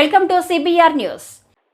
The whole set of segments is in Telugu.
Welcome to CBR news.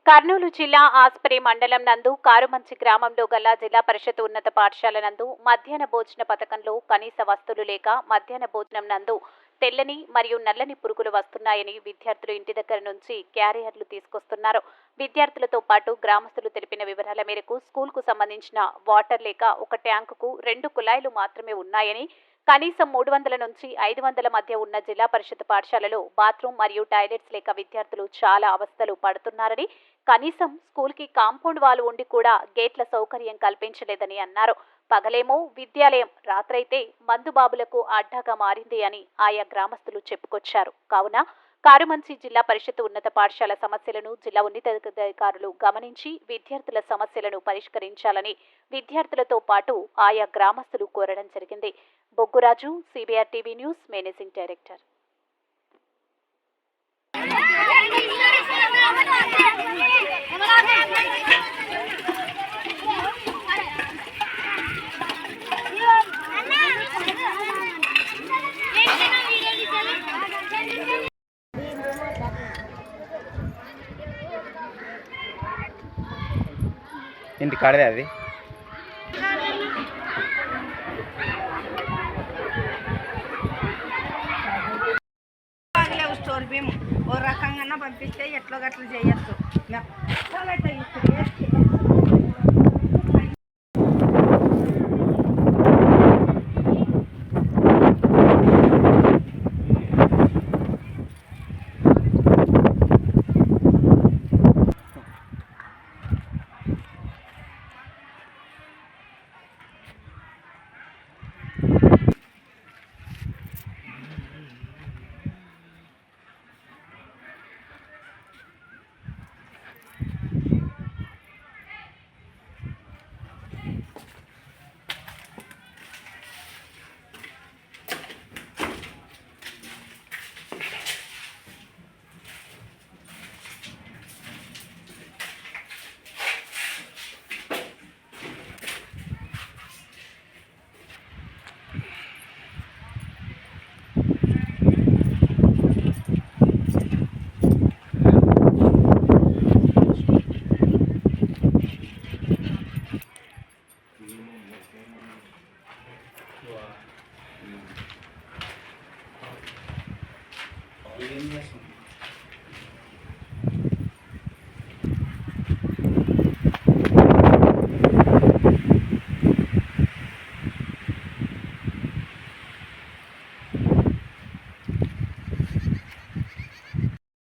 Kurnool జిల్లా ఆస్పరి మండలం నందు కారుమంచి గ్రామంలో గల జిల్లా పరిషత్ ఉన్నత పాఠశాల నందు మధ్యాహ్న భోజన పథకంలో కనీస వస్తువులు లేక మధ్యాహ్న భోజనం నందు తెల్లని మరియు నల్లని పురుగులు వస్తున్నాయని విద్యార్థులు ఇంటి దగ్గర నుంచి క్యారియర్లు తీసుకొస్తున్నారు. విద్యార్థులతో పాటు గ్రామస్తులు తెలిపిన వివరాల మేరకు స్కూల్కు సంబంధించిన వాటర్ లేక ఒక ట్యాంకుకు 2 కుళాయిలు మాత్రమే ఉన్నాయని, కనీసం 300 నుంచి 500 మధ్య ఉన్న జిల్లా పరిషత్ పాఠశాలలో బాత్రూమ్ మరియు టాయిలెట్స్ లేక విద్యార్థులు చాలా అవస్థలు పడుతున్నారని, కనీసం స్కూల్కి కాంపౌండ్ వాల్ ఉండి కూడా గేట్ల సౌకర్యం కల్పించలేదని అన్నారు. పగలేమో విద్యాలయం, రాత్రైతే మందుబాబులకు అడ్డాగా మారింది అని ఆయా గ్రామస్తులు చెప్పుకొచ్చారు. కావున కారుమంచి జిల్లా పరిషత్ ఉన్నత పాఠశాల సమస్యలను జిల్లా ఉన్నతాధికారులు గమనించి విద్యార్థుల సమస్యలను పరిష్కరించాలని విద్యార్థులతో పాటు ఆయా గ్రామస్తులు కోరడం జరిగింది. Bogguraju, CBR TV news managing director. ఇంటి కాడదే అది స్టోర్ మేము ఓ రకంగా పంపిస్తే ఎట్లో గట్ల చేయొచ్చు.